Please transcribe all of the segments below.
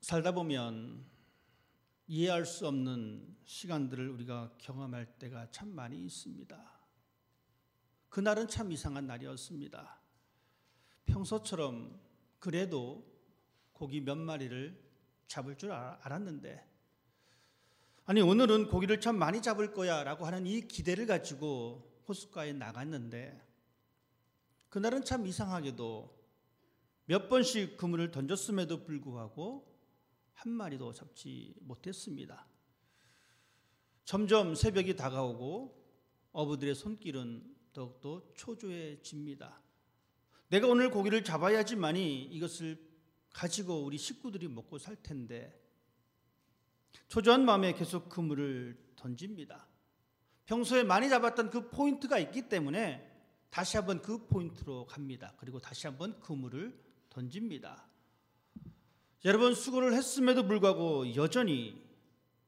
살다 보면 이해할 수 없는 시간들을 우리가 경험할 때가 참 많이 있습니다. 그날은 참 이상한 날이었습니다. 평소처럼 그래도 고기 몇 마리를 잡을 줄 알았는데, 아니 오늘은 고기를 참 많이 잡을 거야 라고 하는 이 기대를 가지고 호숫가에 나갔는데, 그날은 참 이상하게도 몇 번씩 그물을 던졌음에도 불구하고 한 마리도 잡지 못했습니다. 점점 새벽이 다가오고 어부들의 손길은 더욱더 초조해집니다. 내가 오늘 고기를 잡아야지만이 이것을 가지고 우리 식구들이 먹고 살 텐데, 초조한 마음에 계속 그물을 던집니다. 평소에 많이 잡았던 그 포인트가 있기 때문에 다시 한번 그 포인트로 갑니다. 그리고 다시 한번 그물을 던집니다. 여러분, 수고를 했음에도 불구하고 여전히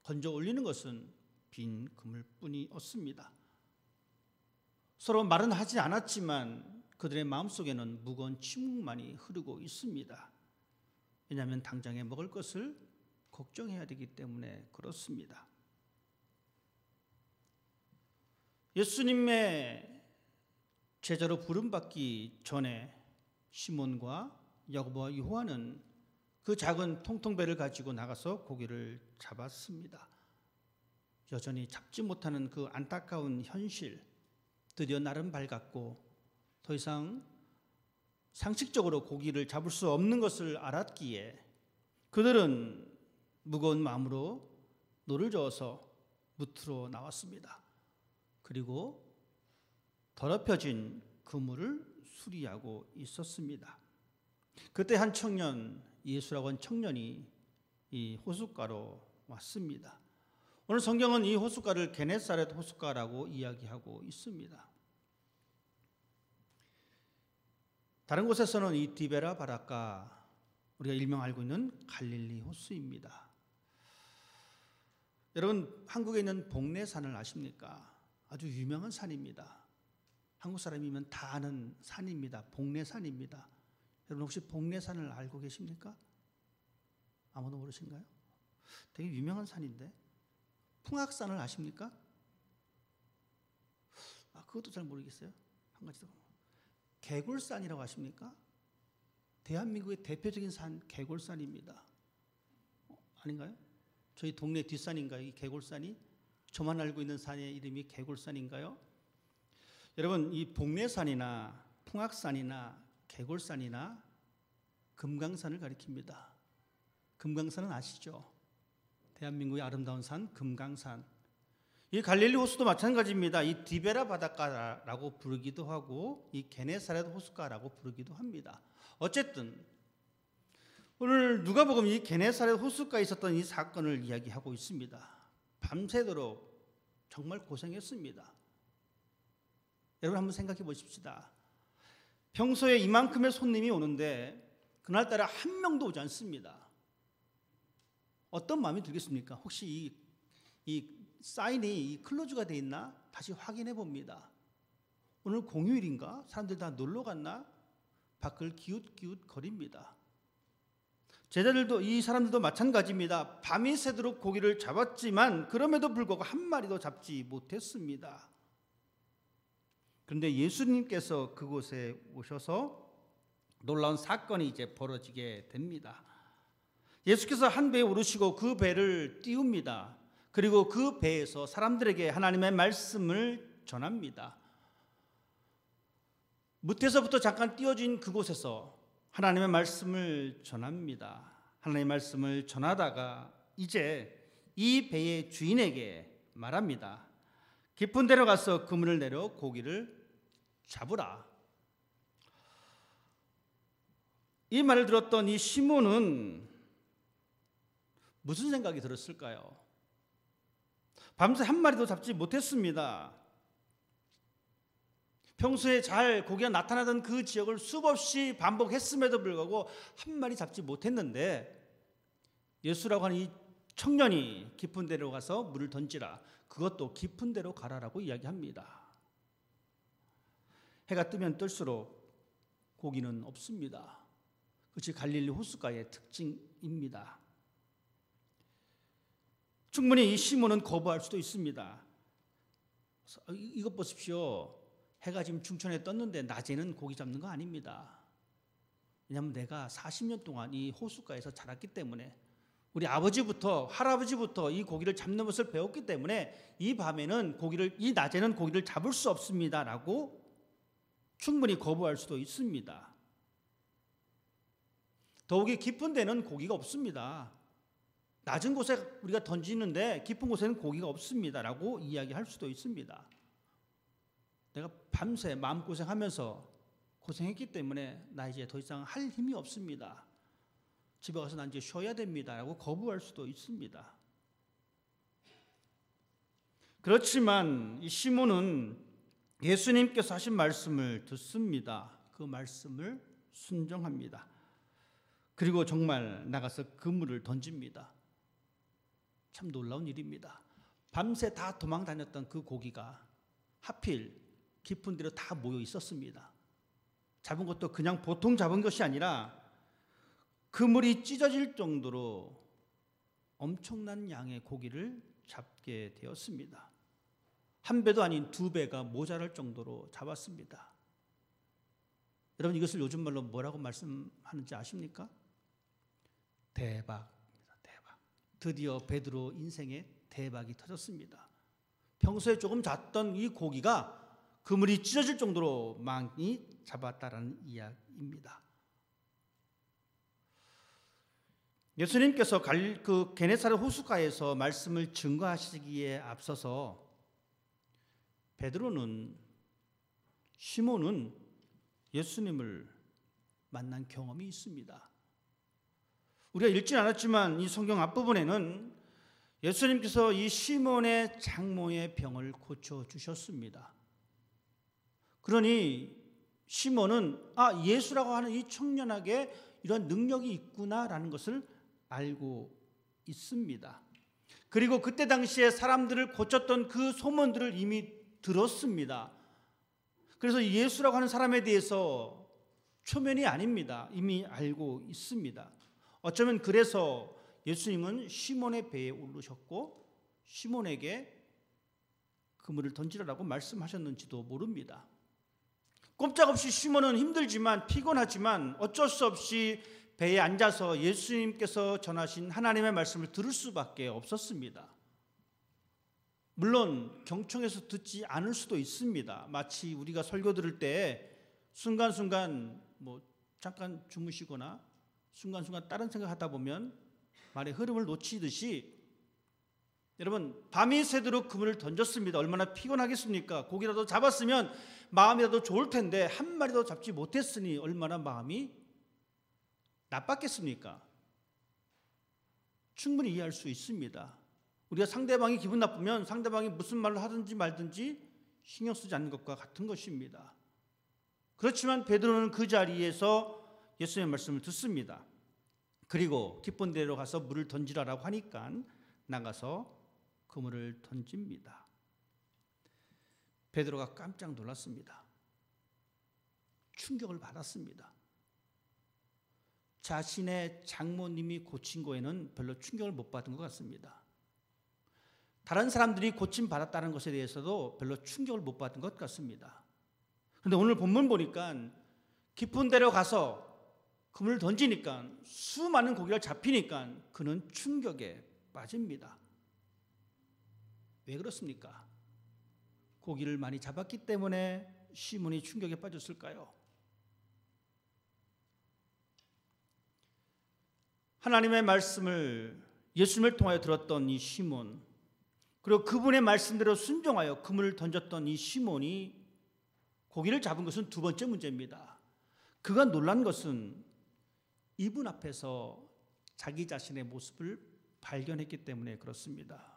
건져 올리는 것은 빈 그물뿐이었습니다. 서로 말은 하지 않았지만 그들의 마음속에는 무거운 침묵만이 흐르고 있습니다. 왜냐하면 당장에 먹을 것을 걱정해야 되기 때문에 그렇습니다. 예수님의 제자로 부름받기 전에 시몬과 야고보와 요한은 그 작은 통통배를 가지고 나가서 고기를 잡았습니다. 여전히 잡지 못하는 그 안타까운 현실, 드디어 날은 밝았고 더 이상 상식적으로 고기를 잡을 수 없는 것을 알았기에 그들은 무거운 마음으로 노를 저어서 무트로 나왔습니다. 그리고 더럽혀진 그물을 수리하고 있었습니다. 그때 한 청년, 예수라고 하는 청년이 이 호숫가로 왔습니다. 오늘 성경은 이 호숫가를 게네사렛 호숫가라고 이야기하고 있습니다. 다른 곳에서는 이 디베라 바닷가, 우리가 일명 알고 있는 갈릴리 호수입니다. 여러분, 한국에 있는 복례산을 아십니까? 아주 유명한 산입니다. 한국 사람이면 다 아는 산입니다. 복례산입니다. 여러분, 혹시 복례산을 알고 계십니까? 아무도 모르신가요? 되게 유명한 산인데. 풍악산을 아십니까? 그것도 잘 모르겠어요. 한 가지 더. 개골산이라고 아십니까? 대한민국의 대표적인 산 개골산입니다. 아닌가요? 저희 동네 뒷산인가요? 이 개골산이? 저만 알고 있는 산의 이름이 개골산인가요? 여러분, 이 복례산이나 풍악산이나 개골산이나 금강산을 가리킵니다. 금강산은 아시죠? 대한민국의 아름다운 산 금강산. 이 갈릴리 호수도 마찬가지입니다. 이 디베라 바닷가라고 부르기도 하고 이 게네사렛 호숫가라고 부르기도 합니다. 어쨌든 오늘 누가복음 이 게네사렛 호숫가에 있었던 이 사건을 이야기하고 있습니다. 밤새도록 정말 고생했습니다. 여러분, 한번 생각해 보십시다. 평소에 이만큼의 손님이 오는데 그날따라 한 명도 오지 않습니다. 어떤 마음이 들겠습니까? 혹시 이 사인이 이 클로즈가 돼 있나? 다시 확인해 봅니다. 오늘 공휴일인가? 사람들 다 놀러 갔나? 밖을 기웃기웃 거립니다. 제자들도, 이 사람들도 마찬가지입니다. 밤이 새도록 고기를 잡았지만 그럼에도 불구하고 한 마리도 잡지 못했습니다. 그런데 예수님께서 그곳에 오셔서 놀라운 사건이 이제 벌어지게 됩니다. 예수께서 한 배에 오르시고 그 배를 띄웁니다. 그리고 그 배에서 사람들에게 하나님의 말씀을 전합니다. 무태서부터 잠깐 띄워진 그곳에서 하나님의 말씀을 전합니다. 하나님의 말씀을 전하다가 이제 이 배의 주인에게 말합니다. 깊은 데로 가서 그물을 내려 고기를 잡으라. 이 말을 들었던 이 시몬은 무슨 생각이 들었을까요? 밤새 한 마리도 잡지 못했습니다. 평소에 잘 고기가 나타나던 그 지역을 수없이 반복했음에도 불구하고 한 마리 잡지 못했는데 예수라고 하는 이 청년이 깊은 데로 가서 물을 던지라, 그것도 깊은 데로 가라라고 이야기합니다. 해가 뜨면 뜰수록 고기는 없습니다. 그것이 갈릴리 호숫가의 특징입니다. 충분히 이 시몬은 거부할 수도 있습니다. 이것 보십시오. 해가 지금 중천에 떴는데 낮에는 고기 잡는 거 아닙니다. 왜냐하면 내가 40년 동안 이 호숫가에서 자랐기 때문에, 우리 아버지부터 할아버지부터 이 고기를 잡는 것을 배웠기 때문에 이 낮에는 고기를 잡을 수 없습니다라고 충분히 거부할 수도 있습니다. 더욱이 깊은 데는 고기가 없습니다. 낮은 곳에 우리가 던지는데 깊은 곳에는 고기가 없습니다라고 이야기할 수도 있습니다. 내가 밤새 마음고생하면서 고생했기 때문에 나 이제 더 이상 할 힘이 없습니다. 집에 가서 난 이제 쉬어야 됩니다라고 거부할 수도 있습니다. 그렇지만 이 시몬은 예수님께서 하신 말씀을 듣습니다. 그 말씀을 순종합니다. 그리고 정말 나가서 그물을 던집니다. 참 놀라운 일입니다. 밤새 다 도망 다녔던 그 고기가 하필 깊은 데로 다 모여 있었습니다. 잡은 것도 그냥 보통 잡은 것이 아니라 그물이 찢어질 정도로 엄청난 양의 고기를 잡게 되었습니다. 한 배도 아닌 두 배가 모자랄 정도로 잡았습니다. 여러분, 이것을 요즘 말로 뭐라고 말씀하는지 아십니까? 대박입니다. 대박. 드디어 베드로 인생에 대박이 터졌습니다. 평소에 조금 잡던 이 고기가 그물이 찢어질 정도로 많이 잡았다라는 이야기입니다. 예수님께서 그 게네사렛 호숫가에서 말씀을 증거하시기에 앞서서 시몬은 예수님을 만난 경험이 있습니다. 우리가 읽진 않았지만 이 성경 앞부분에는 예수님께서 이 시몬의 장모의 병을 고쳐주셨습니다. 그러니 시몬은 예수라고 하는 이 청년에게 이런 능력이 있구나라는 것을 알고 있습니다. 그리고 그때 당시에 사람들을 고쳤던 그 소문들을 이미 들었습니다. 그래서 예수라고 하는 사람에 대해서 초면이 아닙니다. 이미 알고 있습니다. 어쩌면 그래서 예수님은 시몬의 배에 오르셨고 시몬에게 그물을 던지라고 말씀하셨는지도 모릅니다. 꼼짝없이 시몬은 힘들지만 피곤하지만 어쩔 수 없이 배에 앉아서 예수님께서 전하신 하나님의 말씀을 들을 수밖에 없었습니다. 물론 경청해서 듣지 않을 수도 있습니다. 마치 우리가 설교 들을 때 순간순간 잠깐 주무시거나 순간순간 다른 생각하다 보면 말의 흐름을 놓치듯이, 여러분, 밤이 새도록 그물을 던졌습니다. 얼마나 피곤하겠습니까? 고기라도 잡았으면 마음이라도 좋을 텐데 한 마리도 잡지 못했으니 얼마나 마음이 나빴겠습니까? 충분히 이해할 수 있습니다. 우리가 상대방이 기분 나쁘면 상대방이 무슨 말을 하든지 말든지 신경 쓰지 않는 것과 같은 것입니다. 그렇지만 베드로는 그 자리에서 예수님의 말씀을 듣습니다. 그리고 깊은 데로 가서 물을 던지라라고 하니까 나가서 그물을 던집니다. 베드로가 깜짝 놀랐습니다. 충격을 받았습니다. 자신의 장모님이 고친 거에는 별로 충격을 못 받은 것 같습니다. 다른 사람들이 고침받았다는 것에 대해서도 별로 충격을 못 받은 것 같습니다. 그런데 오늘 본문 보니까 깊은 데로 가서 그물을 던지니까 수많은 고기가 잡히니까 그는 충격에 빠집니다. 왜 그렇습니까? 고기를 많이 잡았기 때문에 시몬이 충격에 빠졌을까요? 하나님의 말씀을 예수님을 통하여 들었던 이 시몬, 그리고 그분의 말씀대로 순종하여 그물을 던졌던 이 시몬이 고기를 잡은 것은 두 번째 문제입니다. 그가 놀란 것은 이분 앞에서 자기 자신의 모습을 발견했기 때문에 그렇습니다.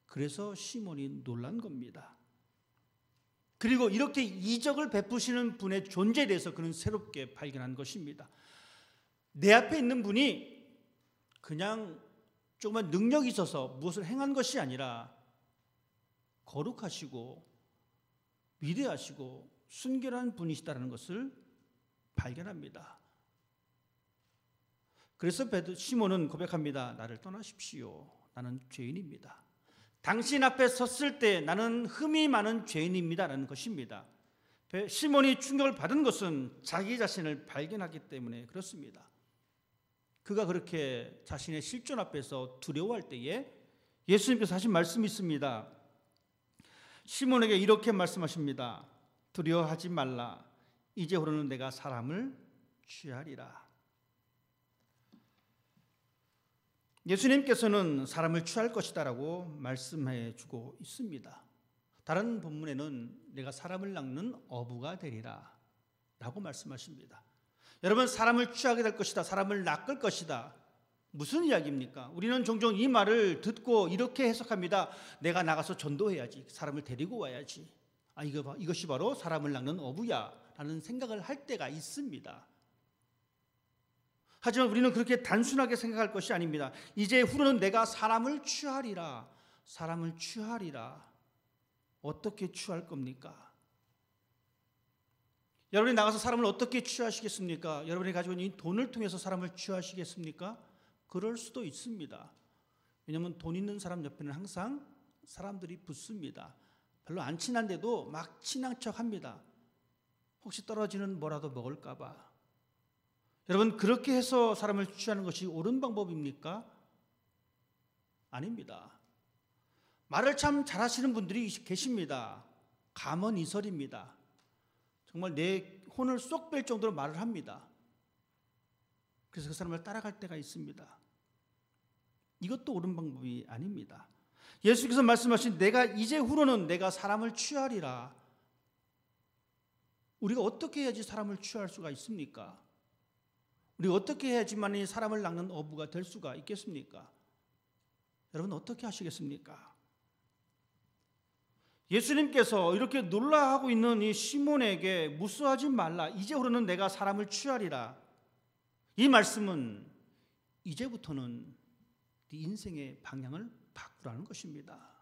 그래서 시몬이 놀란 겁니다. 그리고 이렇게 이적을 베푸시는 분의 존재에 대해서 그는 새롭게 발견한 것입니다. 내 앞에 있는 분이 그냥 조금만 능력이 있어서 무엇을 행한 것이 아니라 거룩하시고 위대하시고 순결한 분이시다는 것을 발견합니다. 그래서 시몬은 고백합니다. 나를 떠나십시오. 나는 죄인입니다. 당신 앞에 섰을 때 나는 흠이 많은 죄인입니다 라는 것입니다. 시몬이 충격을 받은 것은 자기 자신을 발견하기 때문에 그렇습니다. 그가 그렇게 자신의 실존 앞에서 두려워할 때에 예수님께서 하신 말씀이 있습니다. 시몬에게 이렇게 말씀하십니다. 두려워하지 말라. 이제후로는 내가 사람을 취하리라. 예수님께서는 사람을 취할 것이다라고 말씀해 주고 있습니다. 다른 본문에는 내가 사람을 낚는 어부가 되리라 라고 말씀하십니다. 여러분, 사람을 취하게 될 것이다, 사람을 낚을 것이다, 무슨 이야기입니까? 우리는 종종 이 말을 듣고 이렇게 해석합니다. 내가 나가서 전도해야지, 사람을 데리고 와야지, 이것이 바로 사람을 낚는 어부야 라는 생각을 할 때가 있습니다. 하지만 우리는 그렇게 단순하게 생각할 것이 아닙니다. 이제 후로는 내가 사람을 취하리라. 사람을 취하리라. 어떻게 취할 겁니까? 여러분이 나가서 사람을 어떻게 취하시겠습니까? 여러분이 가지고 있는 이 돈을 통해서 사람을 취하시겠습니까? 그럴 수도 있습니다. 왜냐하면 돈 있는 사람 옆에는 항상 사람들이 붙습니다. 별로 안 친한데도 막 친한 척합니다. 혹시 떨어지는 뭐라도 먹을까 봐. 여러분, 그렇게 해서 사람을 취하는 것이 옳은 방법입니까? 아닙니다. 말을 참 잘하시는 분들이 계십니다. 감언이설입니다. 정말 내 혼을 쏙 뺄 정도로 말을 합니다. 그래서 그 사람을 따라갈 때가 있습니다. 이것도 옳은 방법이 아닙니다. 예수께서 말씀하신 내가 이제 후로는 내가 사람을 취하리라. 우리가 어떻게 해야지 사람을 취할 수가 있습니까? 우리가 어떻게 해야지만 사람을 낚는 어부가 될 수가 있겠습니까? 여러분, 어떻게 하시겠습니까? 예수님께서 이렇게 놀라하고 있는 이 시몬에게 무수하지 말라. 이제후로는 내가 사람을 취하리라. 이 말씀은 이제부터는 네 인생의 방향을 바꾸라는 것입니다.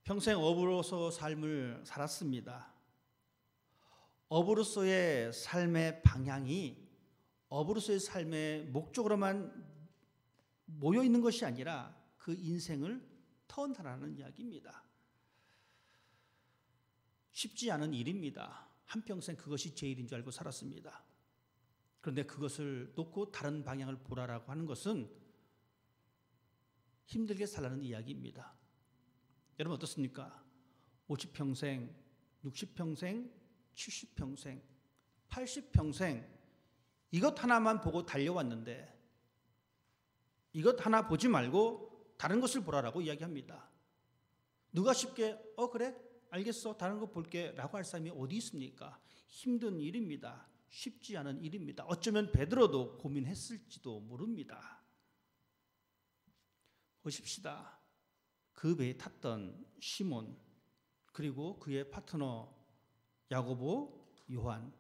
평생 어부로서 삶을 살았습니다. 어부로서의 삶의 방향이 어부로서의 삶의 목적으로만 모여 있는 것이 아니라 그 인생을 터나라는 이야기입니다. 쉽지 않은 일입니다. 한평생 그것이 제 일인 줄 알고 살았습니다. 그런데 그것을 놓고 다른 방향을 보라라고 하는 것은 힘들게 살라는 이야기입니다. 여러분 어떻습니까? 50평생, 60평생, 70평생, 80평생 이것 하나만 보고 달려왔는데 이것 하나 보지 말고 다른 것을 보라라고 이야기합니다. 누가 쉽게 그래? 알겠어. 다른 거 볼게 라고 할 사람이 어디 있습니까? 힘든 일입니다. 쉽지 않은 일입니다. 어쩌면 베드로도 고민했을지도 모릅니다. 보십시다. 그 배에 탔던 시몬 그리고 그의 파트너 야고보, 요한,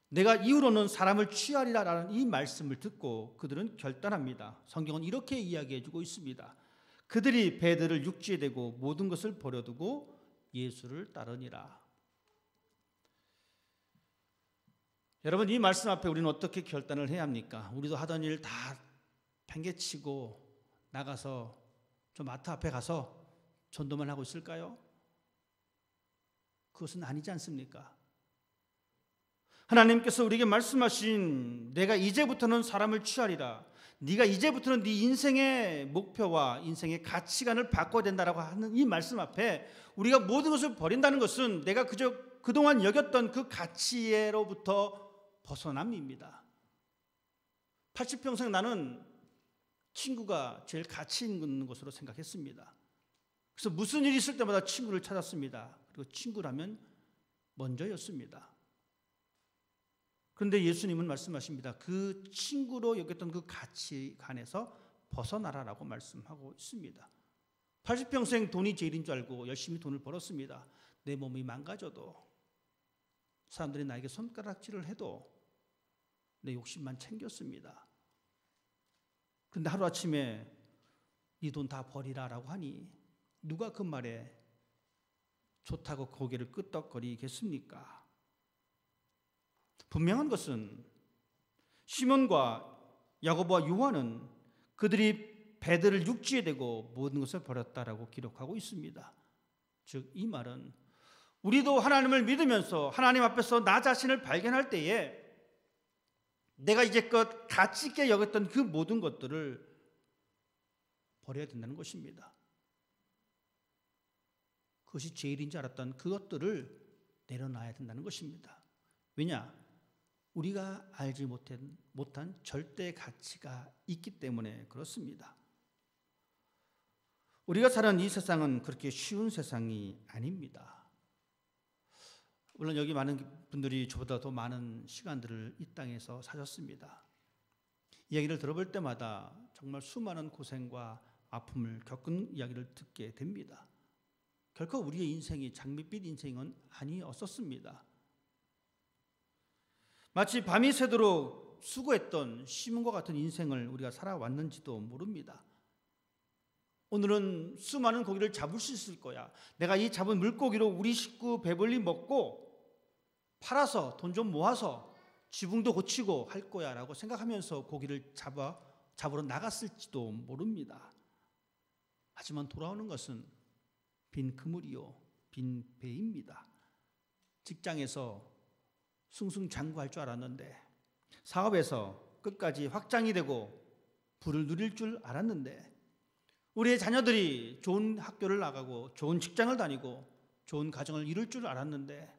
내가 이후로는 사람을 취하리라라는 이 말씀을 듣고 그들은 결단합니다. 성경은 이렇게 이야기해주고 있습니다. 그들이 배들을 육지에 대고 모든 것을 버려두고 예수를 따르니라. 여러분, 이 말씀 앞에 우리는 어떻게 결단을 해야 합니까? 우리도 하던 일 다 팽개치고 나가서 저 마트 앞에 가서 전도만 하고 있을까요? 그것은 아니지 않습니까? 하나님께서 우리에게 말씀하신 내가 이제부터는 사람을 취하리라. 네가 이제부터는 네 인생의 목표와 인생의 가치관을 바꿔야 된다라고 하는 이 말씀 앞에 우리가 모든 것을 버린다는 것은 내가 그동안 여겼던 그 가치로부터 벗어남입니다. 80평생 나는 친구가 제일 가치 있는 것으로 생각했습니다. 그래서 무슨 일이 있을 때마다 친구를 찾았습니다. 그리고 친구라면 먼저였습니다. 그런데 예수님은 말씀하십니다. 그 친구로 여겼던 그 가치관에서 벗어나라라고 말씀하고 있습니다. 80평생 돈이 제일인 줄 알고 열심히 돈을 벌었습니다. 내 몸이 망가져도 사람들이 나에게 손가락질을 해도 내 욕심만 챙겼습니다. 그런데 하루아침에 이 돈 다 버리라라고 하니 누가 그 말에 좋다고 고개를 끄덕거리겠습니까? 분명한 것은 시몬과 야고보와 요한은 그들이 배들을 육지에 대고 모든 것을 버렸다라고 기록하고 있습니다. 즉 이 말은 우리도 하나님을 믿으면서 하나님 앞에서 나 자신을 발견할 때에 내가 이제껏 가치 있게 여겼던 그 모든 것들을 버려야 된다는 것입니다. 그것이 제일인 줄 알았던 그것들을 내려놔야 된다는 것입니다. 왜냐? 우리가 알지 못한 절대 가치가 있기 때문에 그렇습니다. 우리가 사는 이 세상은 그렇게 쉬운 세상이 아닙니다. 물론 여기 많은 분들이 저보다 더 많은 시간들을 이 땅에서 사셨습니다. 이야기를 들어볼 때마다 정말 수많은 고생과 아픔을 겪은 이야기를 듣게 됩니다. 결코 우리의 인생이 장밋빛 인생은 아니었었습니다. 마치 밤이 새도록 수고했던 시몬과 같은 인생을 우리가 살아왔는지도 모릅니다. 오늘은 수많은 고기를 잡을 수 있을 거야. 내가 이 잡은 물고기로 우리 식구 배불리 먹고 팔아서 돈 좀 모아서 지붕도 고치고 할 거야 라고 생각하면서 고기를 잡으러 나갔을지도 모릅니다. 하지만 돌아오는 것은 빈 그물이요 빈 배입니다. 직장에서 승승장구할 줄 알았는데, 사업에서 끝까지 확장이 되고 부를 누릴 줄 알았는데, 우리의 자녀들이 좋은 학교를 나가고 좋은 직장을 다니고 좋은 가정을 이룰 줄 알았는데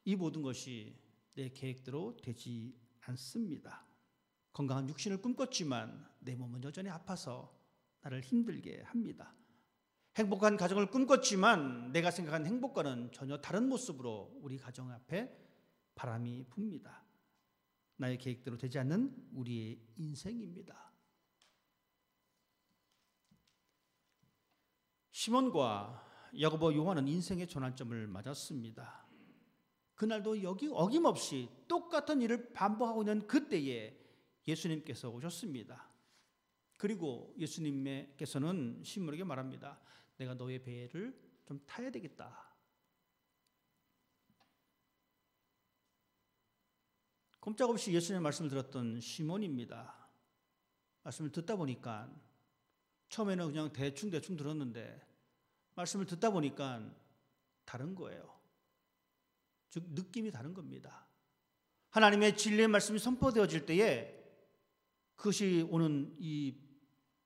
이 모든 것이 내 계획대로 되지 않습니다. 건강한 육신을 꿈꿨지만 내 몸은 여전히 아파서 나를 힘들게 합니다. 행복한 가정을 꿈꿨지만 내가 생각한 행복과는 전혀 다른 모습으로 우리 가정 앞에 바람이 붑니다. 나의 계획대로 되지 않는 우리의 인생입니다. 시몬과 야고보, 요한은 인생의 전환점을 맞았습니다. 그날도 여기 어김없이 똑같은 일을 반복하고 있는 그때에 예수님께서 오셨습니다. 그리고 예수님께서는 시몬에게 말합니다. 내가 너의 배를 좀 타야 되겠다. 꼼짝없이 예수님의 말씀을 들었던 시몬입니다. 말씀을 듣다 보니까 처음에는 그냥 대충 들었는데 말씀을 듣다 보니까 다른 거예요. 즉 느낌이 다른 겁니다. 하나님의 진리의 말씀이 선포되어질 때에 그것이 오는 이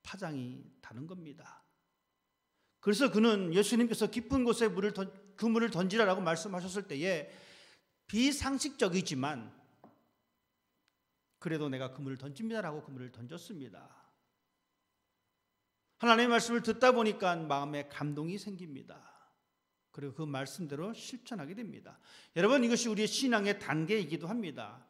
파장이 다른 겁니다. 그래서 그는 예수님께서 깊은 곳에 그물을 던지라라고 말씀하셨을 때에 비상식적이지만 그래도 내가 그물을 던집니다라고 그물을 던졌습니다. 하나님의 말씀을 듣다 보니까 마음에 감동이 생깁니다. 그리고 그 말씀대로 실천하게 됩니다. 여러분, 이것이 우리의 신앙의 단계이기도 합니다.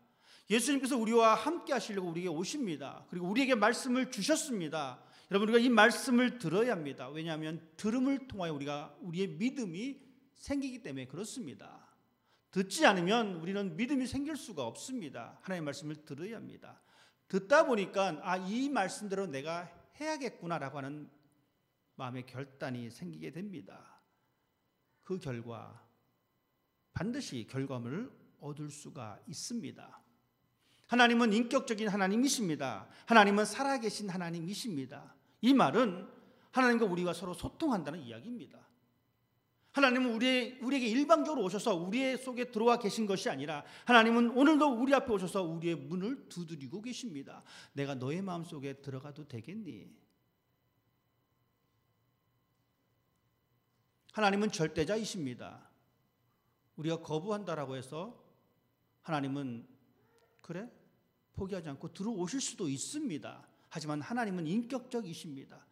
예수님께서 우리와 함께 하시려고 우리에게 오십니다. 그리고 우리에게 말씀을 주셨습니다. 여러분, 우리가 이 말씀을 들어야 합니다. 왜냐하면 들음을 통하여 우리의 믿음이 생기기 때문에 그렇습니다. 듣지 않으면 우리는 믿음이 생길 수가 없습니다. 하나님의 말씀을 들어야 합니다. 듣다 보니까 이 말씀대로 내가 해야겠구나라고 하는 마음의 결단이 생기게 됩니다. 그 결과 반드시 결과물을 얻을 수가 있습니다. 하나님은 인격적인 하나님이십니다. 하나님은 살아계신 하나님이십니다. 이 말은 하나님과 우리가 서로 소통한다는 이야기입니다. 하나님은 우리에게 일방적으로 오셔서 우리 속에 들어와 계신 것이 아니라 하나님은 오늘도 우리 앞에 오셔서 우리의 문을 두드리고 계십니다. 내가 너의 마음속에 들어가도 되겠니? 하나님은 절대자이십니다. 우리가 거부한다라고 해서 하나님은 그래? 포기하지 않고 들어오실 수도 있습니다. 하지만 하나님은 인격적이십니다.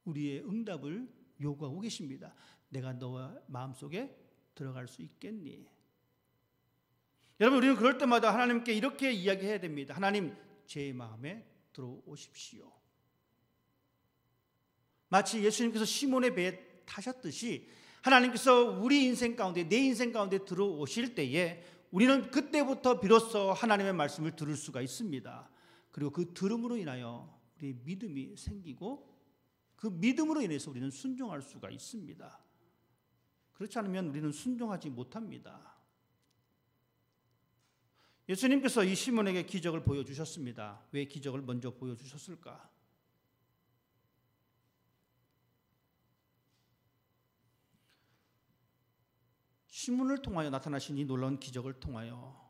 우리의 응답을 요구하고 계십니다. 내가 너와 마음속에 들어갈 수 있겠니? 여러분, 우리는 그럴 때마다 하나님께 이렇게 이야기해야 됩니다. 하나님, 제 마음에 들어오십시오. 마치 예수님께서 시몬의 배에 타셨듯이 하나님께서 우리 인생 가운데, 내 인생 가운데 들어오실 때에 우리는 그때부터 비로소 하나님의 말씀을 들을 수가 있습니다. 그리고 그 들음으로 인하여 우리의 믿음이 생기고 그 믿음으로 인해서 우리는 순종할 수가 있습니다. 그렇지 않으면 우리는 순종하지 못합니다. 예수님께서 이 시몬에게 기적을 보여주셨습니다. 왜 기적을 먼저 보여주셨을까? 시몬을 통하여 나타나신 이 놀라운 기적을 통하여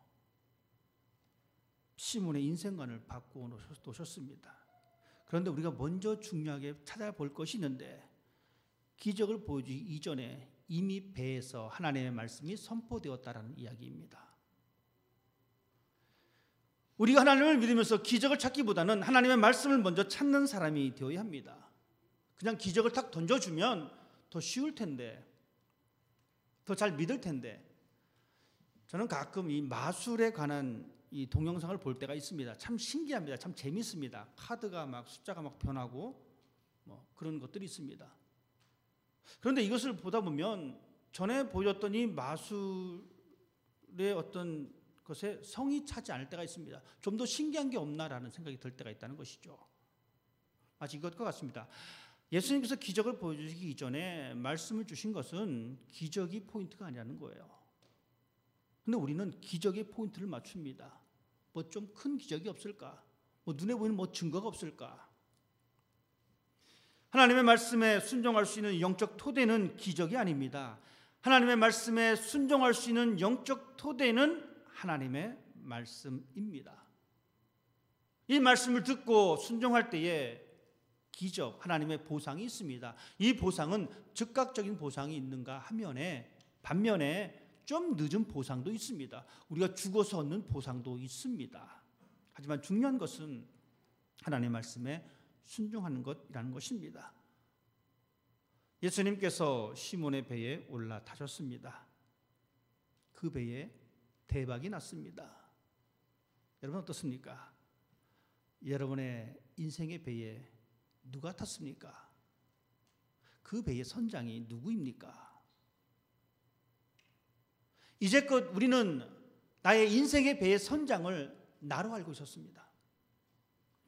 시몬의 인생관을 바꾸어 놓으셨습니다. 그런데 우리가 먼저 중요하게 찾아볼 것이 있는데, 기적을 보여주기 이전에 이미 배에서 하나님의 말씀이 선포되었다라는 이야기입니다. 우리가 하나님을 믿으면서 기적을 찾기보다는 하나님의 말씀을 먼저 찾는 사람이 되어야 합니다. 그냥 기적을 탁 던져주면 더 쉬울 텐데, 더 잘 믿을 텐데. 저는 가끔 이 마술에 관한 이 동영상을 볼 때가 있습니다. 참 신기합니다. 참 재밌습니다. 카드가 막 숫자가 막 변하고 뭐 그런 것들이 있습니다. 그런데 이것을 보다 보면 전에 보였던 이 마술의 어떤 것에 성이 차지 않을 때가 있습니다. 좀 더 신기한 게 없나라는 생각이 들 때가 있다는 것이죠. 마치 이것과 같습니다. 예수님께서 기적을 보여주시기 이전에 말씀을 주신 것은 기적이 포인트가 아니라는 거예요. 그런데 우리는 기적의 포인트를 맞춥니다. 뭐 좀 큰 기적이 없을까? 뭐 눈에 보이는 뭐 증거가 없을까? 하나님의 말씀에 순종할 수 있는 영적 토대는 기적이 아닙니다. 하나님의 말씀에 순종할 수 있는 영적 토대는 하나님의 말씀입니다. 이 말씀을 듣고 순종할 때에 기적, 하나님의 보상이 있습니다. 이 보상은 즉각적인 보상이 있는가 하면에 반면에 좀 늦은 보상도 있습니다. 우리가 죽어서 얻는 보상도 있습니다. 하지만 중요한 것은 하나님의 말씀에 순종하는 것이라는 것입니다. 예수님께서 시몬의 배에 올라타셨습니다. 그 배에 대박이 났습니다. 여러분 어떻습니까? 여러분의 인생의 배에 누가 탔습니까? 그 배의 선장이 누구입니까? 이제껏 우리는 나의 인생의 배의 선장을 나로 알고 있었습니다.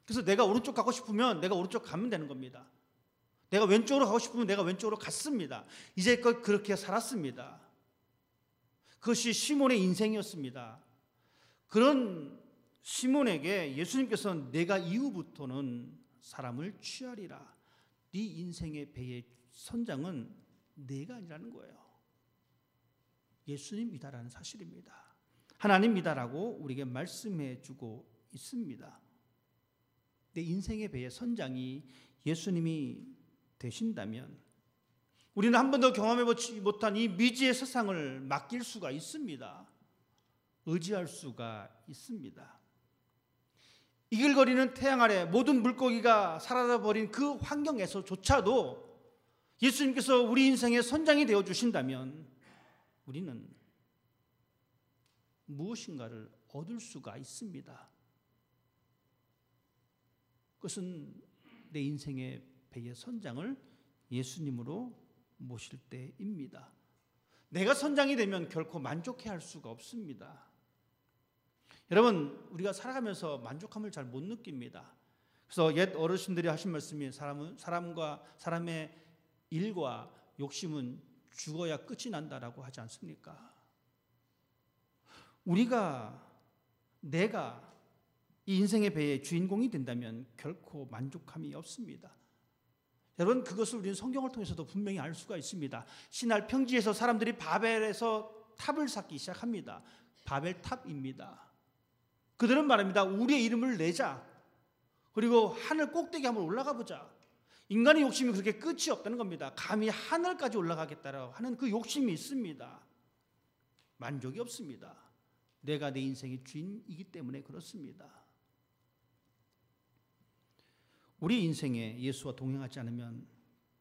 그래서 내가 오른쪽 가고 싶으면 내가 오른쪽 가면 되는 겁니다. 내가 왼쪽으로 가고 싶으면 내가 왼쪽으로 갔습니다. 이제껏 그렇게 살았습니다. 그것이 시몬의 인생이었습니다. 그런 시몬에게 예수님께서는 내가 이후부터는 사람을 취하리라. 네 인생의 배의 선장은 내가 아니라는 거예요. 예수님이다라는 사실입니다. 하나님이다라고 우리에게 말씀해 주고 있습니다. 내 인생의 배의 선장이 예수님이 되신다면 우리는 한 번도 경험해보지 못한 이 미지의 세상을 맡길 수가 있습니다. 의지할 수가 있습니다. 이글거리는 태양 아래 모든 물고기가 사라져버린 그 환경에서조차도 예수님께서 우리 인생의 선장이 되어주신다면 우리는 무엇인가를 얻을 수가 있습니다. 그것은 내 인생의 배의 선장을 예수님으로 모실 때입니다. 내가 선장이 되면 결코 만족해 할 수가 없습니다. 여러분, 우리가 살아가면서 만족함을 잘 못 느낍니다. 그래서 옛 어르신들이 하신 말씀이 사람의 일과 욕심은 죽어야 끝이 난다라고 하지 않습니까? 내가 이 인생의 배의 주인공이 된다면 결코 만족함이 없습니다. 여러분, 그것을 우리는 성경을 통해서도 분명히 알 수가 있습니다. 신할 평지에서 사람들이 바벨에서 탑을 쌓기 시작합니다. 바벨탑입니다. 그들은 말합니다. 우리의 이름을 내자. 그리고 하늘 꼭대기 한번 올라가 보자. 인간의 욕심이 그렇게 끝이 없다는 겁니다. 감히 하늘까지 올라가겠다라고 하는 그 욕심이 있습니다. 만족이 없습니다. 내가 내 인생의 주인이기 때문에 그렇습니다. 우리 인생에 예수와 동행하지 않으면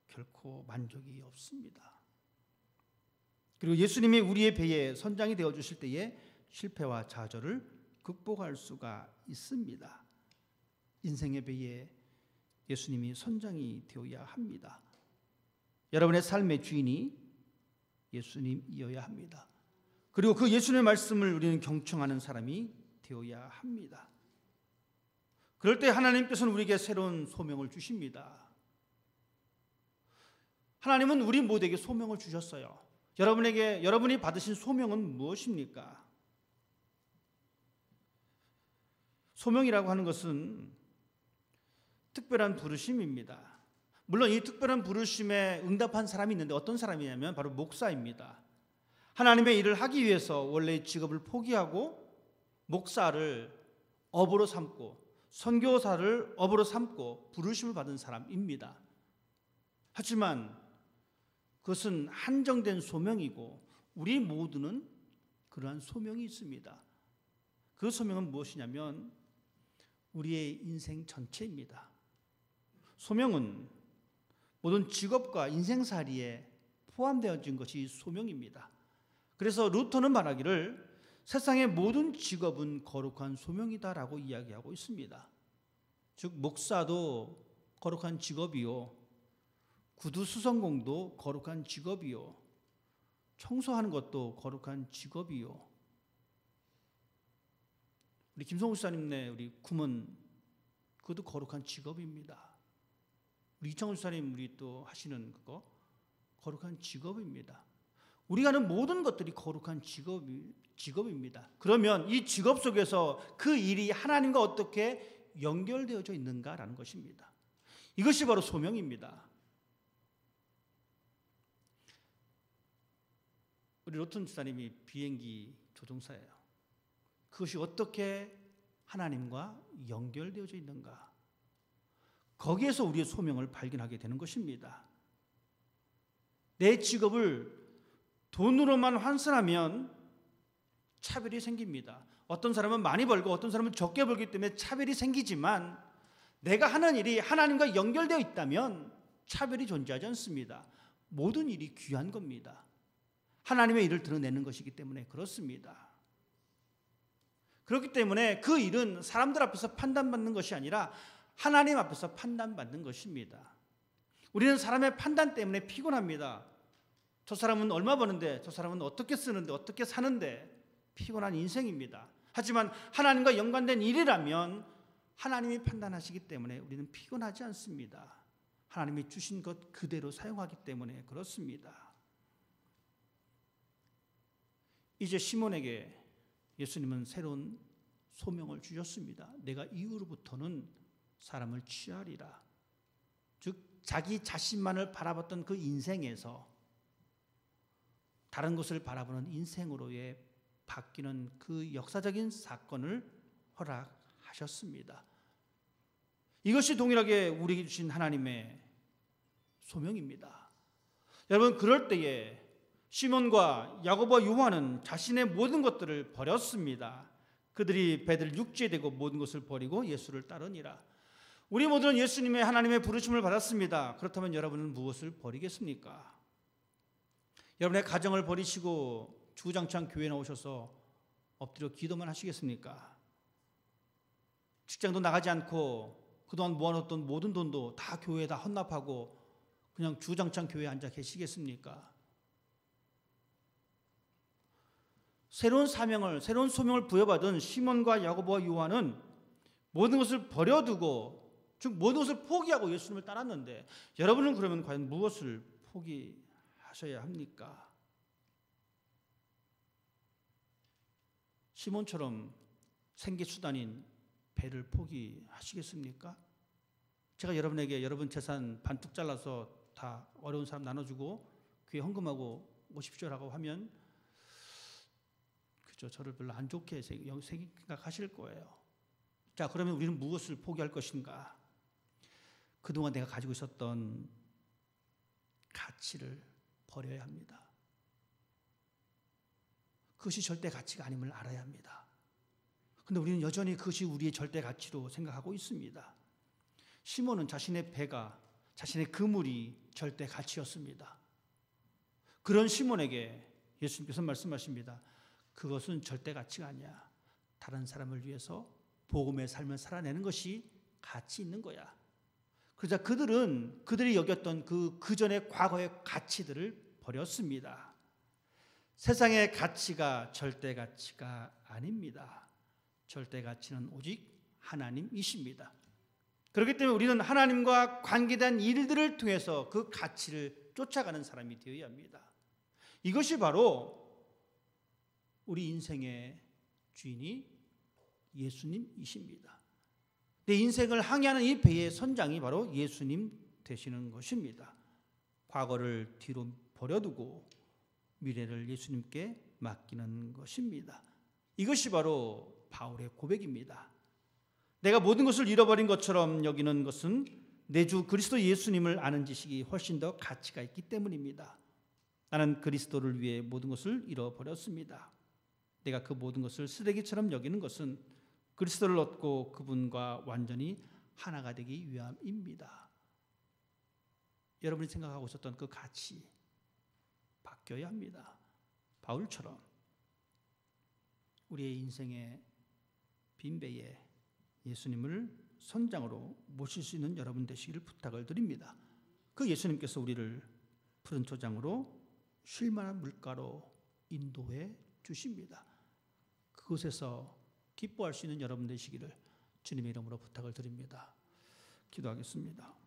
결코 만족이 없습니다. 그리고 예수님이 우리의 배에 선장이 되어주실 때에 실패와 좌절을 극복할 수가 있습니다. 인생의 배에 예수님이 선장이 되어야 합니다. 여러분의 삶의 주인이 예수님이어야 합니다. 그리고 그 예수님의 말씀을 우리는 경청하는 사람이 되어야 합니다. 그럴 때 하나님께서는 우리에게 새로운 소명을 주십니다. 하나님은 우리 모두에게 소명을 주셨어요. 여러분이 받으신 소명은 무엇입니까? 소명이라고 하는 것은 특별한 부르심입니다. 물론 이 특별한 부르심에 응답한 사람이 있는데 어떤 사람이냐면 바로 목사입니다. 하나님의 일을 하기 위해서 원래의 직업을 포기하고 목사를 업으로 삼고 선교사를 업으로 삼고 부르심을 받은 사람입니다. 하지만 그것은 한정된 소명이고 우리 모두는 그러한 소명이 있습니다. 그 소명은 무엇이냐면 우리의 인생 전체입니다. 소명은 모든 직업과 인생살이에 포함되어진 것이 소명입니다. 그래서 루터는 말하기를 세상의 모든 직업은 거룩한 소명이다라고 이야기하고 있습니다. 즉 목사도 거룩한 직업이요, 구두수선공도 거룩한 직업이요, 청소하는 것도 거룩한 직업이요. 우리 김성우 집사님네 우리 구문 그것도 거룩한 직업입니다. 우리 이창훈 집사님 우리 또 하시는 그거 거룩한 직업입니다. 우리가 하는 모든 것들이 거룩한 직업입니다. 그러면 이 직업 속에서 그 일이 하나님과 어떻게 연결되어져 있는가라는 것입니다. 이것이 바로 소명입니다. 우리 로튼 집사님이 비행기 조종사예요. 그것이 어떻게 하나님과 연결되어져 있는가? 거기에서 우리의 소명을 발견하게 되는 것입니다. 내 직업을 돈으로만 환산하면 차별이 생깁니다. 어떤 사람은 많이 벌고 어떤 사람은 적게 벌기 때문에 차별이 생기지만 내가 하는 일이 하나님과 연결되어 있다면 차별이 존재하지 않습니다. 모든 일이 귀한 겁니다. 하나님의 일을 드러내는 것이기 때문에 그렇습니다. 그렇기 때문에 그 일은 사람들 앞에서 판단받는 것이 아니라 하나님 앞에서 판단받는 것입니다. 우리는 사람의 판단 때문에 피곤합니다. 저 사람은 얼마 버는데, 저 사람은 어떻게 쓰는데, 어떻게 사는데 피곤한 인생입니다. 하지만 하나님과 연관된 일이라면 하나님이 판단하시기 때문에 우리는 피곤하지 않습니다. 하나님이 주신 것 그대로 사용하기 때문에 그렇습니다. 이제 시몬에게 예수님은 새로운 소명을 주셨습니다. 내가 이후로부터는 사람을 취하리라. 즉 자기 자신만을 바라봤던 그 인생에서 다른 것을 바라보는 인생으로의 바뀌는 그 역사적인 사건을 허락하셨습니다. 이것이 동일하게 우리에게 주신 하나님의 소명입니다. 여러분, 그럴 때에 시몬과 야고보와 요한은 자신의 모든 것들을 버렸습니다. 그들이 배들 육지에 대고 모든 것을 버리고 예수를 따르니라. 우리 모두는 예수님의 하나님의 부르심을 받았습니다. 그렇다면 여러분은 무엇을 버리겠습니까? 여러분의 가정을 버리시고 주구장창 교회에 나오셔서 엎드려 기도만 하시겠습니까? 직장도 나가지 않고 그동안 모아놓던 모든 돈도 다 교회에다 헌납하고 그냥 주구장창 교회에 앉아 계시겠습니까? 새로운 사명을, 새로운 소명을 부여받은 시몬과 야고보와 요한은 모든 것을 버려두고, 즉 모든 것을 포기하고 예수님을 따랐는데 여러분은 그러면 과연 무엇을 포기하셔야 합니까? 시몬처럼 생계수단인 배를 포기하시겠습니까? 제가 여러분에게 여러분 재산 반뚝 잘라서 다 어려운 사람 나눠주고 교회 헌금하고 오십시오라고 하면 그죠? 저를 별로 안 좋게 생각하실 거예요. 자, 그러면 우리는 무엇을 포기할 것인가? 그동안 내가 가지고 있었던 가치를 버려야 합니다. 그것이 절대 가치가 아님을 알아야 합니다. 그런데 우리는 여전히 그것이 우리의 절대 가치로 생각하고 있습니다. 시몬은 자신의 배가, 자신의 그물이 절대 가치였습니다. 그런 시몬에게 예수님께서 말씀하십니다. 그것은 절대 가치가 아니야. 다른 사람을 위해서 복음의 삶을 살아내는 것이 가치 있는 거야. 그러자 그들이 여겼던 그 전의 과거의 가치들을 버렸습니다. 세상의 가치가 절대 가치가 아닙니다. 절대 가치는 오직 하나님이십니다. 그렇기 때문에 우리는 하나님과 관계된 일들을 통해서 그 가치를 쫓아가는 사람이 되어야 합니다. 이것이 바로 우리 인생의 주인이 예수님이십니다. 내 인생을 항해하는 이 배의 선장이 바로 예수님 되시는 것입니다. 과거를 뒤로 버려두고 미래를 예수님께 맡기는 것입니다. 이것이 바로 바울의 고백입니다. 내가 모든 것을 잃어버린 것처럼 여기는 것은 내 주 그리스도 예수님을 아는 지식이 훨씬 더 가치가 있기 때문입니다. 나는 그리스도를 위해 모든 것을 잃어버렸습니다. 내가 그 모든 것을 쓰레기처럼 여기는 것은 그리스도를 얻고 그분과 완전히 하나가 되기 위함입니다. 여러분이 생각하고 있었던 그 가치 바뀌어야 합니다. 바울처럼 우리의 인생의 빈배에 예수님을 선장으로 모실 수 있는 여러분 되시기를 부탁을 드립니다. 그 예수님께서 우리를 푸른 초장으로 쉴 만한 물가로 인도해 주십니다. 그곳에서 기뻐할 수 있는 여러분 되시기를 주님의 이름으로 부탁을 드립니다. 기도하겠습니다.